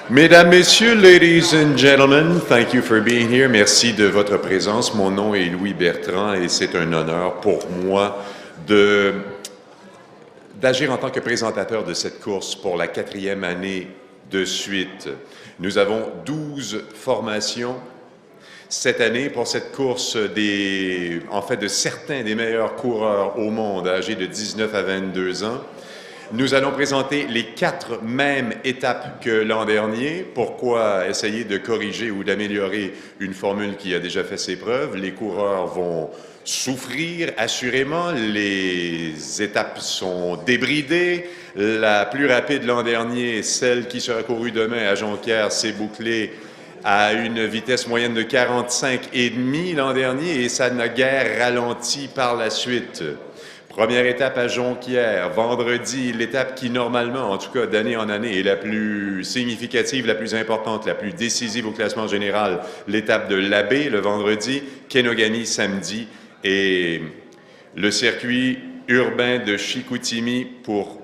Mesdames, Messieurs, ladies and gentlemen, thank you for being here. Merci de votre présence. Mon nom est Louis Bertrand et c'est un honneur pour moi d'agir en tant que présentateur de cette course pour la 4e année de suite. Nous avons 12 formations cette année pour cette course de certains des meilleurs coureurs au monde âgés de 19 à 22 ans. Nous allons présenter les 4 mêmes étapes que l'an dernier. Pourquoi essayer de corriger ou d'améliorer une formule qui a déjà fait ses preuves? Les coureurs vont souffrir, assurément. Les étapes sont débridées. La plus rapide l'an dernier, celle qui sera courue demain à Jonquière, s'est bouclée à une vitesse moyenne de 45,5 l'an dernier et ça n'a guère ralenti par la suite. Première étape à Jonquière, vendredi, l'étape qui normalement, en tout cas d'année en année, est la plus significative, la plus importante, la plus décisive au classement général, l'étape de l'Abbé le vendredi, Kenogami samedi et le circuit urbain de Chicoutimi pour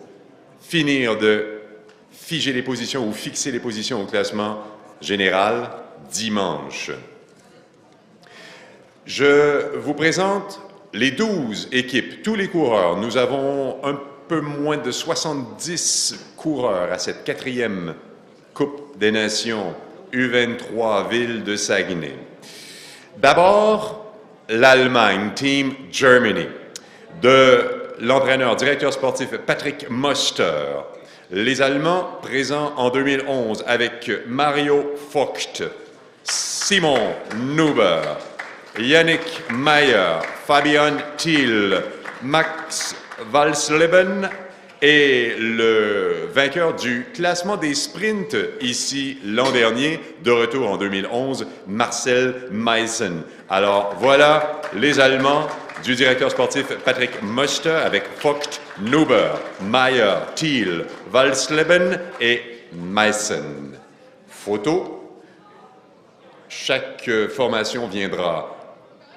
finir de figer les positions ou fixer les positions au classement général dimanche. Je vous présente les 12 équipes, tous les coureurs. Nous avons un peu moins de 70 coureurs à cette 4e Coupe des Nations U23 Ville de Saguenay. D'abord, l'Allemagne, Team Germany, de l'entraîneur, directeur sportif Patrick Moster. Les Allemands présents en 2011 avec Mario Vogt, Simon Nuber, Yannick Mayer, Fabian Thiel, Max Walsleben et le vainqueur du classement des sprints ici l'an dernier, de retour en 2011, Marcel Meissen. Alors voilà les Allemands du directeur sportif Patrick Moster avec Vogt, Nuber, Mayer, Thiel, Walsleben et Meissen. Photo. Chaque formation viendra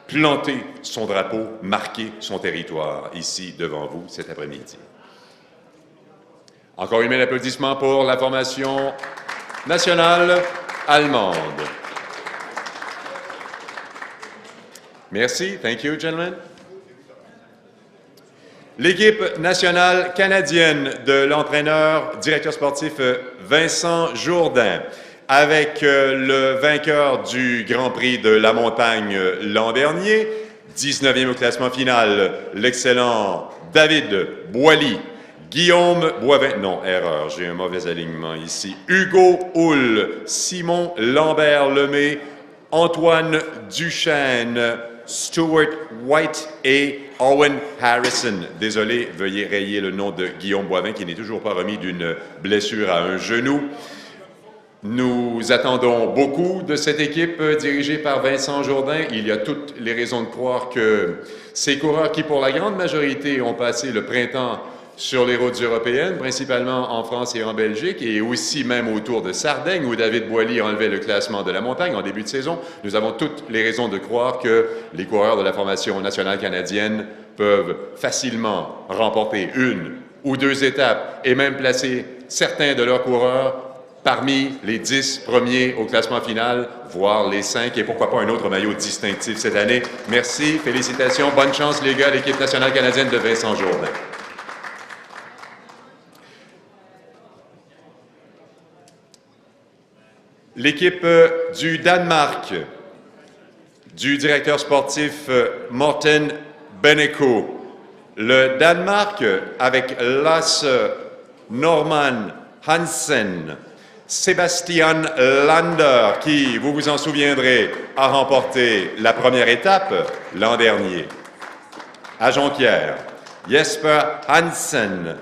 planter son drapeau, marquer son territoire ici devant vous cet après-midi. Encore une main d'applaudissements pour la formation nationale allemande. Merci. Thank you, gentlemen. L'équipe nationale canadienne de l'entraîneur, directeur sportif Vincent Jourdain, avec le vainqueur du Grand Prix de la Montagne l'an dernier, 19e au classement final, l'excellent David Boily, Guillaume Boivin, non, erreur, j'ai un mauvais alignement ici, Hugo Hull, Simon Lambert-Lemay, Antoine Duchesne, Stuart White et Owen Harrison. Désolé, veuillez rayer le nom de Guillaume Boivin qui n'est toujours pas remis d'une blessure à un genou. Nous attendons beaucoup de cette équipe dirigée par Vincent Jourdain. Il y a toutes les raisons de croire que ces coureurs qui, pour la grande majorité, ont passé le printemps sur les routes européennes, principalement en France et en Belgique, et aussi même autour de Sardaigne, où David Boily enlevait le classement de la montagne en début de saison. Nous avons toutes les raisons de croire que les coureurs de la formation nationale canadienne peuvent facilement remporter 1 ou 2 étapes et même placer certains de leurs coureurs parmi les 10 premiers au classement final, voire les 5, et pourquoi pas un autre maillot distinctif cette année. Merci, félicitations, bonne chance les gars, l'équipe nationale canadienne de Vincent Jourdain. L'équipe du Danemark, du directeur sportif Morten Beneko. Le Danemark avec Lasse Norman Hansen, Sébastien Lander, qui, vous vous en souviendrez, a remporté la première étape l'an dernier. À Jonquière, Jesper Hansen,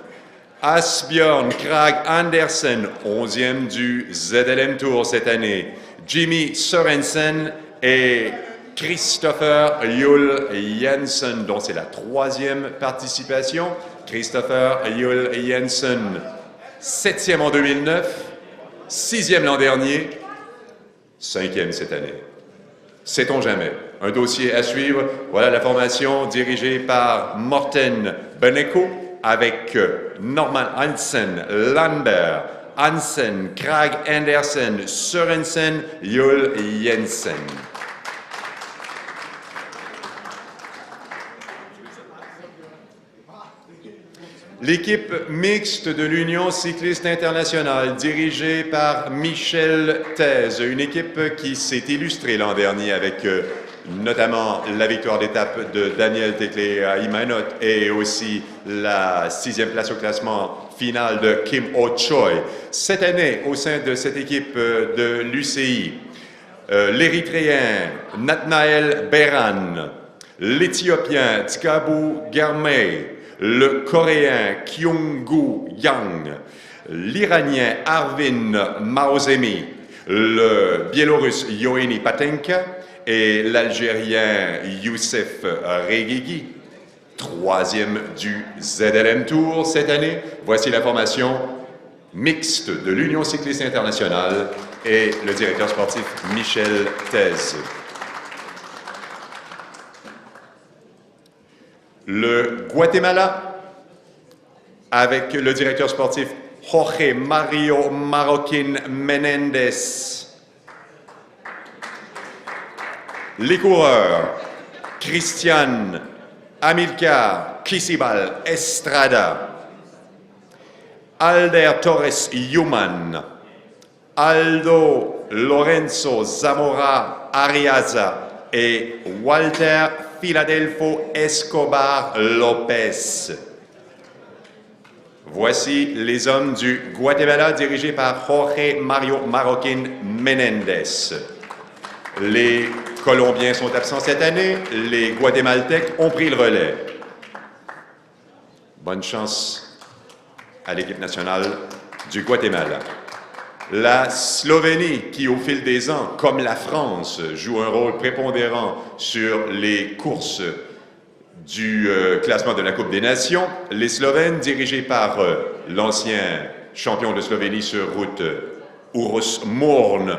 Asbjørn Krag Andersen, 11e du ZLM Tour cette année, Jimmy Sørensen et Christopher Juhl Jensen, dont c'est la 3e participation. Christopher Juhl Jensen, 7e en 2009, 6e l'an dernier, 5e cette année. Sait-on jamais? Un dossier à suivre. Voilà la formation dirigée par Morten Beneko avec Norman Hansen, Lambert, Hansen, Krag Andersen, Sørensen, Jul Jensen. L'équipe mixte de l'Union cycliste internationale, dirigée par Michel Thèse, une équipe qui s'est illustrée l'an dernier avec notamment la victoire d'étape de Daniel Teclé à Imanot et aussi la 6e place au classement final de Kim Oh-Choi. Cette année, au sein de cette équipe de l'UCI, l'Érythréen Nathanael Beran, l'Éthiopien Tkabu Germay, le Coréen Kyung-gu Yang, l'Iranien Arvin Maozemi, le Biélorusse Yoeni Patenka et l'Algérien Youssef Reguigui. 3e du ZLM Tour cette année. Voici la formation mixte de l'Union cycliste internationale et le directeur sportif Michel Thèse. Le Guatemala, avec le directeur sportif Jorge Mario Marroquin Menendez. Les coureurs, Christian Amilcar Kisibal Estrada, Alder Torres Yuman, Aldo Lorenzo Zamora Ariaza et Walter Filadelfo Escobar Lopez. Voici les hommes du Guatemala dirigés par Jorge Mario Marroquin Menendez. Les Colombiens sont absents cette année, les Guatémaltèques ont pris le relais. Bonne chance à l'équipe nationale du Guatemala. La Slovénie, qui au fil des ans, comme la France, joue un rôle prépondérant sur les courses du classement de la Coupe des Nations. Les Slovènes, dirigés par l'ancien champion de Slovénie sur route, Uroš Murn.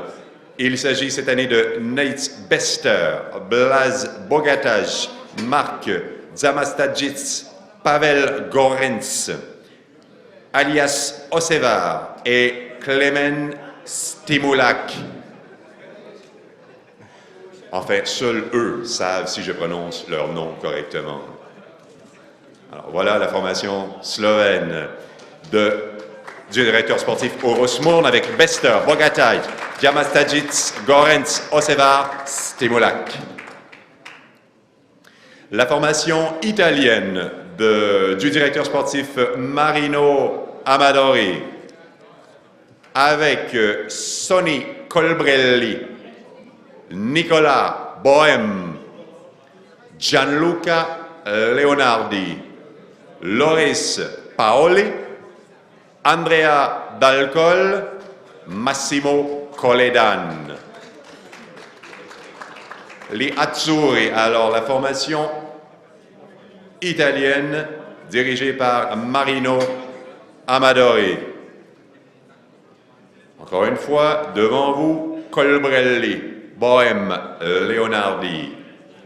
Il s'agit cette année de Nate Bester, Blaž Bogataj, Mark Zamastajic, Pavel Gorenc, alias Osevar et Klemen Stimulak. Enfin, seuls eux savent si je prononce leur nom correctement. Alors voilà la formation slovène du directeur sportif Uroš Murn avec Bester, Bogataj, Jamastajic, Gorenc, Osevar, Stimulak. La formation italienne du directeur sportif Marino Amadori avec Sonny Colbrelli, Nicolas Bohem, Gianluca Leonardi, Loris Paoli, Andrea Dalcol, Massimo Coledan. Les Azzurri, alors la formation italienne dirigée par Marino Amadori. Encore une fois, devant vous, Colbrelli, Bohem, Leonardi,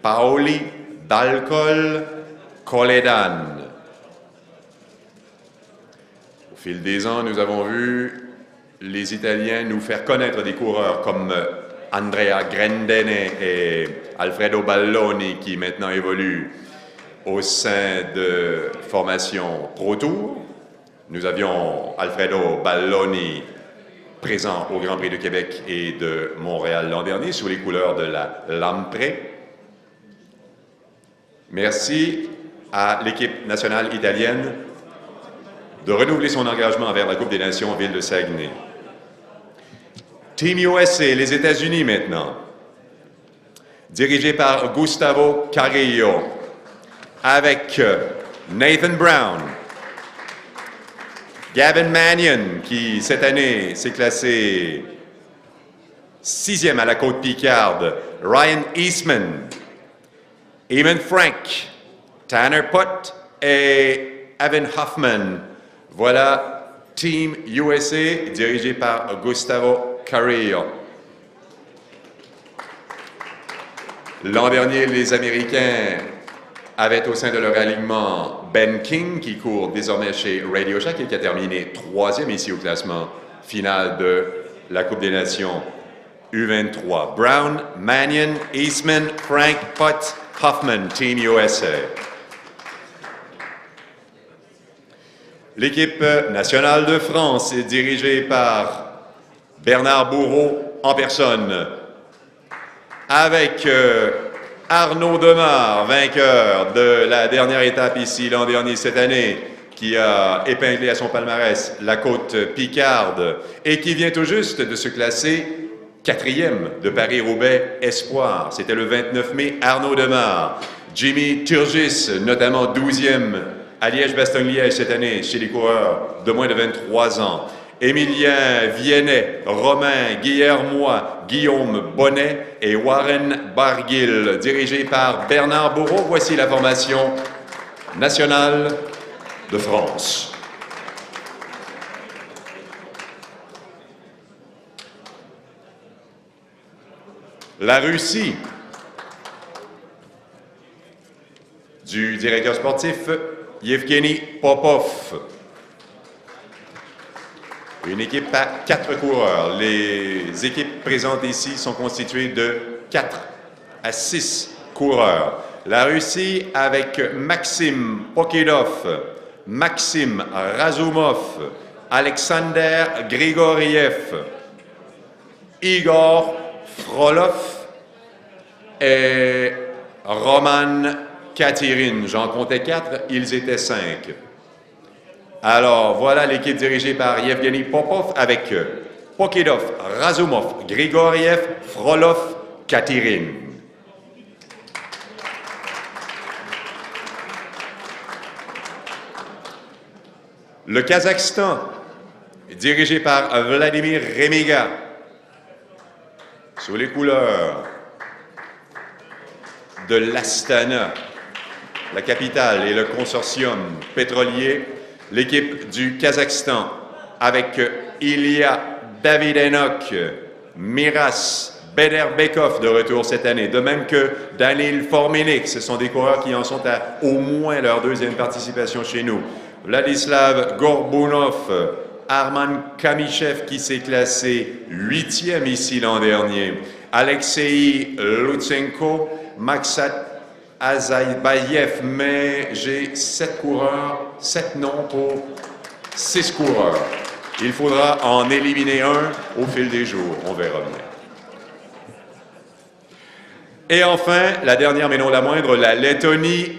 Paoli, Dalcol, Coledan. Au fil des ans, nous avons vu les Italiens nous faire connaître des coureurs comme Andrea Grendene et Alfredo Balloni qui maintenant évoluent au sein de formation Pro Tour. Nous avions Alfredo Balloni présent au Grand Prix de Québec et de Montréal l'an dernier sous les couleurs de la Lampre. Merci à l'équipe nationale italienne de renouveler son engagement vers la Coupe des Nations en ville de Saguenay. Team USA, les États-Unis maintenant, dirigé par Gustavo Carrillo, avec Nathan Brown, Gavin Mannion, qui cette année s'est classé 6e à la Côte-Picarde, Ryan Eastman, Eamon Frank, Tanner Putt et Evan Hoffman. Voilà Team USA, dirigé par Gustavo Carrillo. L'an dernier, les Américains avaient au sein de leur alignement Ben King, qui court désormais chez Radio Shack et qui a terminé 3e ici au classement finale de la Coupe des Nations U23. Brown, Mannion, Eastman, Frank, Putt, Hoffman, Team USA. L'équipe nationale de France est dirigée par Bernard Bourreau en personne, avec Arnaud Demare, vainqueur de la dernière étape ici l'an dernier cette année, qui a épinglé à son palmarès la côte Picarde et qui vient tout juste de se classer 4e de Paris-Roubaix Espoir. C'était le 29 mai, Arnaud Demare. Jimmy Turgis, notamment 12e à Liège-Bastogne-Liège cette année chez les coureurs de moins de 23 ans. Émilien Viennet, Romain Guillermois, Guillaume Bonnet et Warren Barguil, dirigés par Bernard Bourreau. Voici la formation nationale de France. La Russie du directeur sportif Yevgeny Popov. Une équipe à 4 coureurs. Les équipes présentes ici sont constituées de 4 à 6 coureurs. La Russie avec Maxime Pokidov, Maxime Razumov, Alexander Grigoriev, Igor Frolov et Roman Katirin. J'en comptais 4, ils étaient 5. Alors, voilà l'équipe dirigée par Yevgeny Popov avec Pokidov, Razumov, Grigoriev, Frolov, Katirin. Le Kazakhstan, dirigé par Vladimir Remiga, sous les couleurs de l'Astana, la capitale et le consortium pétrolier. L'équipe du Kazakhstan avec Ilya Davydenok, Miras Bederbekov de retour cette année, de même que Danil Formenik. Ce sont des coureurs qui en sont à au moins leur 2e participation chez nous. Vladislav Gorbunov, Arman Kamichev qui s'est classé 8e ici l'an dernier, Alexei Lutsenko, Maksat Azaybayev, mais j'ai 7 coureurs, 7 noms pour 6 coureurs. Il faudra en éliminer un au fil des jours, on verra bien. Et enfin, la dernière mais non la moindre, la Lettonie,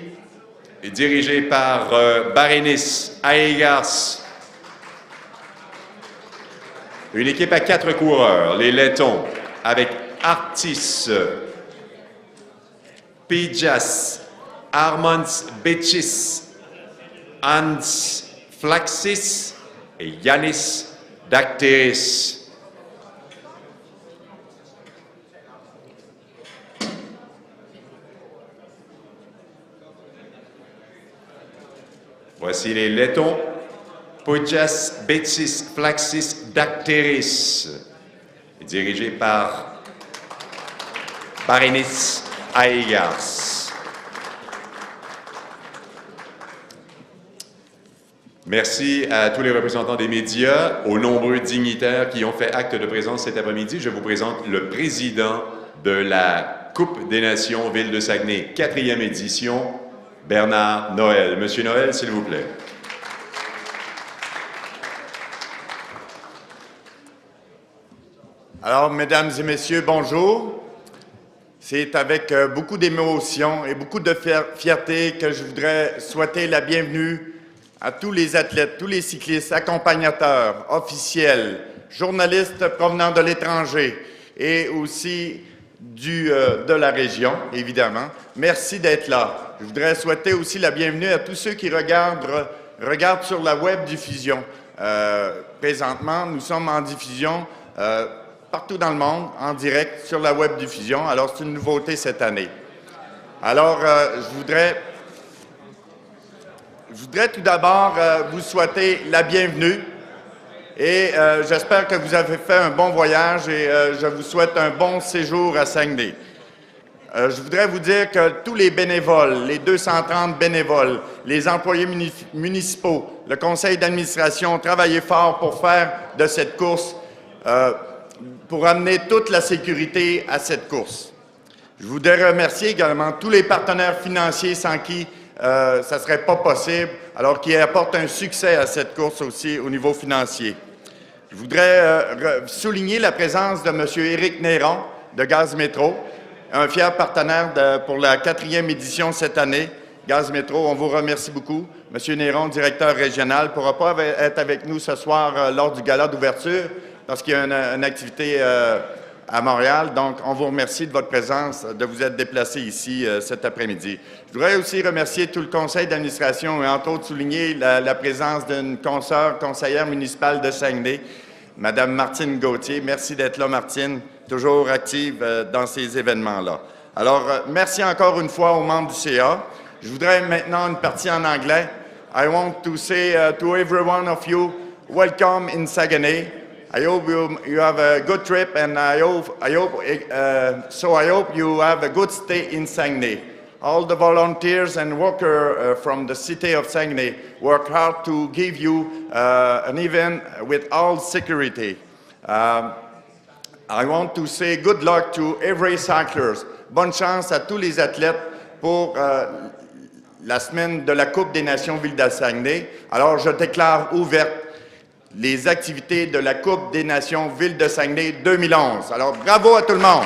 dirigée par Barenis Aegars. Une équipe à 4 coureurs, les Lettons, avec Artis Pijas, Armand Bechis, Hans Flaxis et Yanis Dakteris. Voici les Lettons. Pijas, Bechis, Flaxis, Dakteris, dirigé par Barenis Aegars. Merci à tous les représentants des médias, aux nombreux dignitaires qui ont fait acte de présence cet après-midi. Je vous présente le président de la Coupe des Nations Ville de Saguenay, 4e édition, Bernard Noël. Monsieur Noël, s'il vous plaît. Alors, mesdames et messieurs, bonjour. C'est avec beaucoup d'émotion et beaucoup de fierté que je voudrais souhaiter la bienvenue à tous les athlètes, tous les cyclistes, accompagnateurs, officiels, journalistes provenant de l'étranger et aussi de la région, évidemment. Merci d'être là. Je voudrais souhaiter aussi la bienvenue à tous ceux qui regardent sur la web diffusion. Présentement, nous sommes en diffusion partout dans le monde, en direct sur la web diffusion. Alors, c'est une nouveauté cette année. Alors, je voudrais tout d'abord vous souhaiter la bienvenue et j'espère que vous avez fait un bon voyage et je vous souhaite un bon séjour à Saguenay. Je voudrais vous dire que tous les bénévoles, les 230 bénévoles, les employés municipaux, le conseil d'administration ont travaillé fort pour faire de cette course, pour amener toute la sécurité à cette course. Je voudrais remercier également tous les partenaires financiers sans qui ça ne serait pas possible, alors qui apportent un succès à cette course aussi au niveau financier. Je voudrais souligner la présence de M. Éric Néron de Gaz Métro, un fier partenaire pour la 4e édition cette année. Gaz Métro, on vous remercie beaucoup. M. Néron, directeur régional, ne pourra pas être avec nous ce soir lors du gala d'ouverture parce qu'il y a une activité à Montréal. Donc, on vous remercie de votre présence, de vous être déplacé ici cet après-midi. Je voudrais aussi remercier tout le conseil d'administration et entre autres souligner la présence d'une conseillère municipale de Saguenay, Mme Martine Gauthier. Merci d'être là, Martine, toujours active dans ces événements-là. Alors, merci encore une fois aux membres du CA. Je voudrais maintenant une partie en anglais. I want to say to every one of you, welcome in Saguenay. I hope you have a good trip, and I hope you have a good stay in Saguenay. All the volunteers and workers from the city of Saguenay work hard to give you an event with all security. I want to say good luck to every cyclist. Bonne chance à tous les athlètes pour la semaine de la Coupe des Nations Ville de Saguenay. Alors, je déclare ouverte les activités de la Coupe des Nations Ville de Saguenay 2011. Alors, bravo à tout le monde!